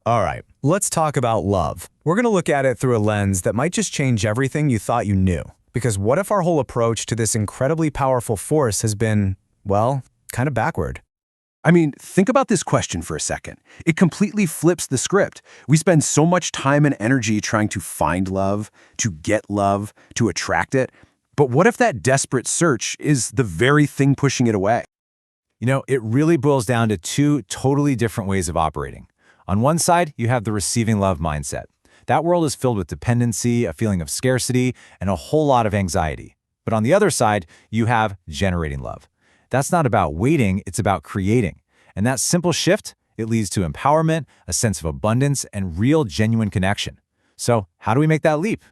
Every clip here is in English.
All right, let's talk about love. We're going to look at it through a lens that might just change everything you thought you knew. Because what if our whole approach to this incredibly powerful force has been, well, kind of backward? I mean, think about this question for a second. It completely flips the script. We spend so much time and energy trying to find love, to get love, to attract it. But what if that desperate search is the very thing pushing it away? You know, it really boils down to two totally different ways of operating. On one side, you have the receiving love mindset. That world is filled with dependency, a feeling of scarcity, and a whole lot of anxiety. But on the other side, you have generating love. That's not about waiting, it's about creating. And that simple shift, it leads to empowerment, a sense of abundance, and real genuine connection. So how do we make that leap?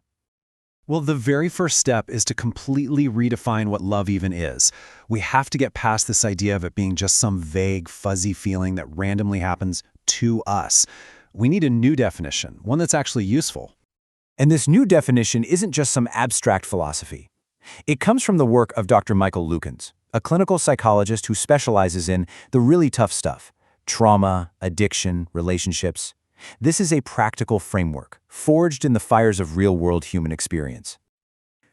Well, the very first step is to completely redefine what love even is. We have to get past this idea of it being just some vague, fuzzy feeling that randomly happens to us. We need a new definition, one that's actually useful. And this new definition isn't just some abstract philosophy. It comes from the work of Dr. Michael Lukens, a clinical psychologist who specializes in the really tough stuff: trauma, addiction, relationships. This is a practical framework, forged in the fires of real-world human experience.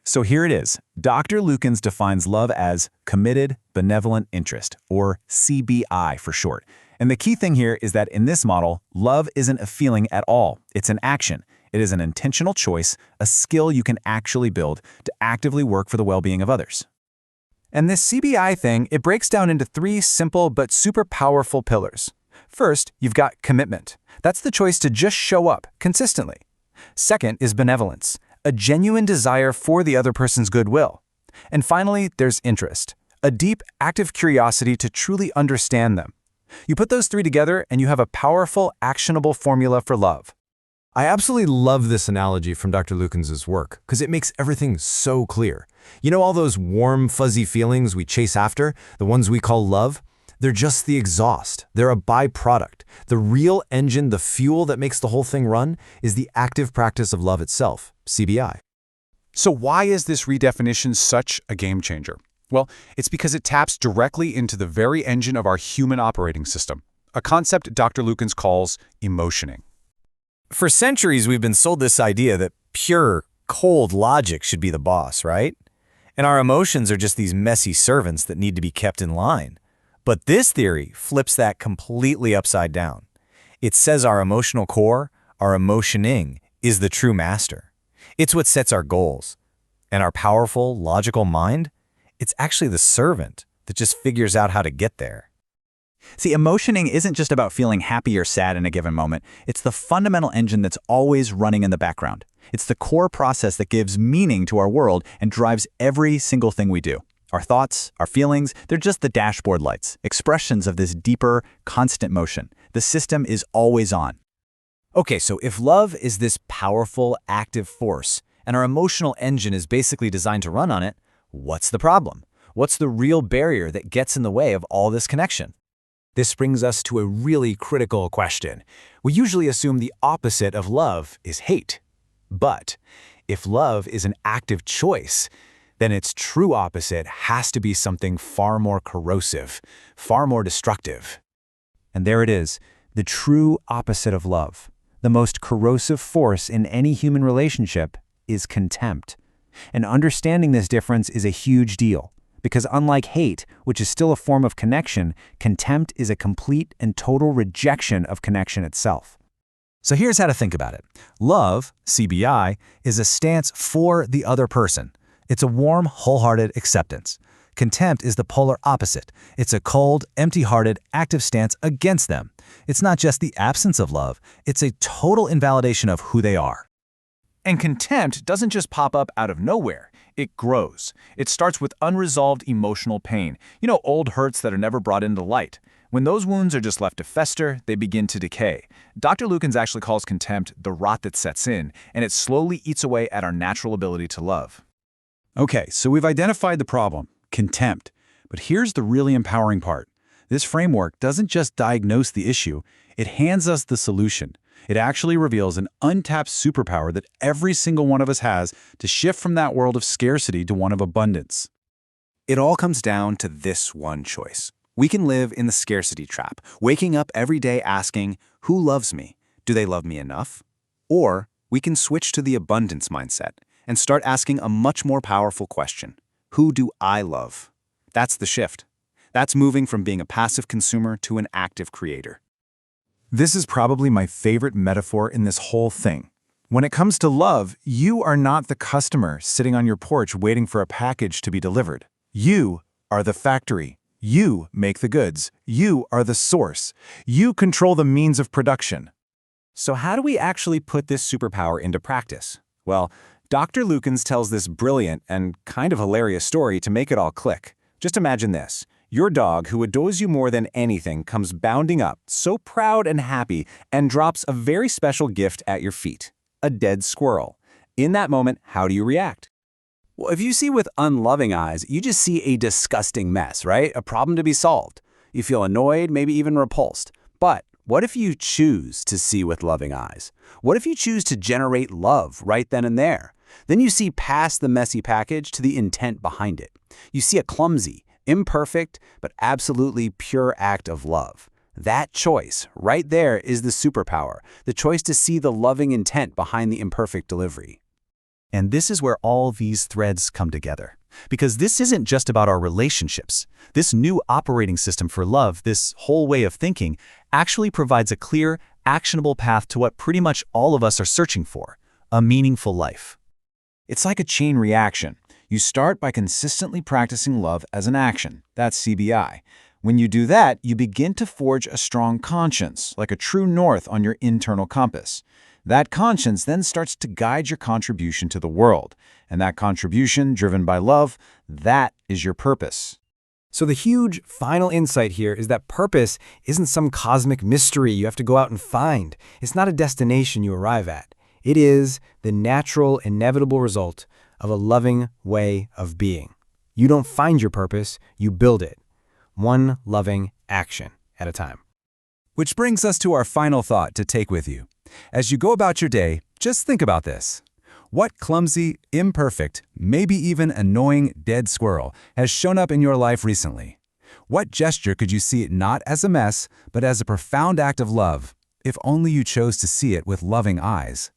So here it is. Dr. Lukens defines love as committed benevolent interest, or CBI for short. And the key thing here is that in this model, love isn't a feeling at all. It's an action. It is an intentional choice, a skill you can actually build to actively work for the well-being of others. And this CBI thing, it breaks down into three simple but super powerful pillars. First, you've got commitment. That's the choice to just show up consistently. Second is benevolence, a genuine desire for the other person's goodwill. And finally, there's interest, a deep, active curiosity to truly understand them. You put those three together and you have a powerful, actionable formula for love. I absolutely love this analogy from Dr. Lukens' work because it makes everything so clear. You know all those warm, fuzzy feelings we chase after, the ones we call love? They're just the exhaust. They're a byproduct. The real engine, the fuel that makes the whole thing run, is the active practice of love itself, CBI. So why is this redefinition such a game changer? Well, it's because it taps directly into the very engine of our human operating system, a concept Dr. Lukens calls emotioning. For centuries, we've been sold this idea that pure, cold logic should be the boss, right? And our emotions are just these messy servants that need to be kept in line. But this theory flips that completely upside down. It says our emotional core, our emotioning, is the true master. It's what sets our goals. And our powerful, logical mind, it's actually the servant that just figures out how to get there. See, emotioning isn't just about feeling happy or sad in a given moment. It's the fundamental engine that's always running in the background. It's the core process that gives meaning to our world and drives every single thing we do. Our thoughts, our feelings, they're just the dashboard lights, expressions of this deeper, constant motion. The system is always on. Okay, so if love is this powerful, active force, and our emotional engine is basically designed to run on it, what's the problem? What's the real barrier that gets in the way of all this connection? This brings us to a really critical question. We usually assume the opposite of love is hate. But if love is an active choice, then its true opposite has to be something far more corrosive, far more destructive. And there it is, the true opposite of love. The most corrosive force in any human relationship is contempt. And understanding this difference is a huge deal. Because unlike hate, which is still a form of connection, contempt is a complete and total rejection of connection itself. So here's how to think about it. Love, CBI, is a stance for the other person. It's a warm, wholehearted acceptance. Contempt is the polar opposite. It's a cold, empty-hearted, active stance against them. It's not just the absence of love, it's a total invalidation of who they are. And contempt doesn't just pop up out of nowhere. It grows. It starts with unresolved emotional pain. You know, old hurts that are never brought into light. When those wounds are just left to fester, they begin to decay. Dr. Lukens actually calls contempt the rot that sets in, and it slowly eats away at our natural ability to love. Okay, so we've identified the problem, contempt. But here's the really empowering part. This framework doesn't just diagnose the issue, it hands us the solution. It actually reveals an untapped superpower that every single one of us has to shift from that world of scarcity to one of abundance. It all comes down to this one choice. We can live in the scarcity trap, waking up every day asking, who loves me? do they love me enough? Or we can switch to the abundance mindset and start asking a much more powerful question. Who do I love? That's the shift. That's moving from being a passive consumer to an active creator. This is probably my favorite metaphor in this whole thing. When it comes to love, you are not the customer sitting on your porch waiting for a package to be delivered. You are the factory. You make the goods. You are the source. You control the means of production. So how do we actually put this superpower into practice? Well, Dr. Lukens tells this brilliant and kind of hilarious story to make it all click. Just imagine this. Your dog, who adores you more than anything, comes bounding up, so proud and happy, and drops a very special gift at your feet. A dead squirrel. In that moment, how do you react? Well, if you see with unloving eyes, you just see a disgusting mess, right? A problem to be solved. You feel annoyed, maybe even repulsed. But what if you choose to see with loving eyes? What if you choose to generate love right then and there? Then you see past the messy package to the intent behind it. You see a clumsy, imperfect, but absolutely pure act of love. That choice, right there, is the superpower, the choice to see the loving intent behind the imperfect delivery. And this is where all these threads come together. Because this isn't just about our relationships. This new operating system for love, this whole way of thinking, actually provides a clear, actionable path to what pretty much all of us are searching for, a meaningful life. It's like a chain reaction. You start by consistently practicing love as an action. That's CBI. When you do that, you begin to forge a strong conscience, like a true north on your internal compass. That conscience then starts to guide your contribution to the world. And that contribution, driven by love, that is your purpose. So the huge final insight here is that purpose isn't some cosmic mystery you have to go out and find. It's not a destination you arrive at. It is the natural, inevitable result of a loving way of being. You don't find your purpose, you build it. One loving action at a time. Which brings us to our final thought to take with you. As you go about your day, just think about this. What clumsy, imperfect, maybe even annoying dead squirrel has shown up in your life recently? What gesture could you see it not as a mess, but as a profound act of love, if only you chose to see it with loving eyes?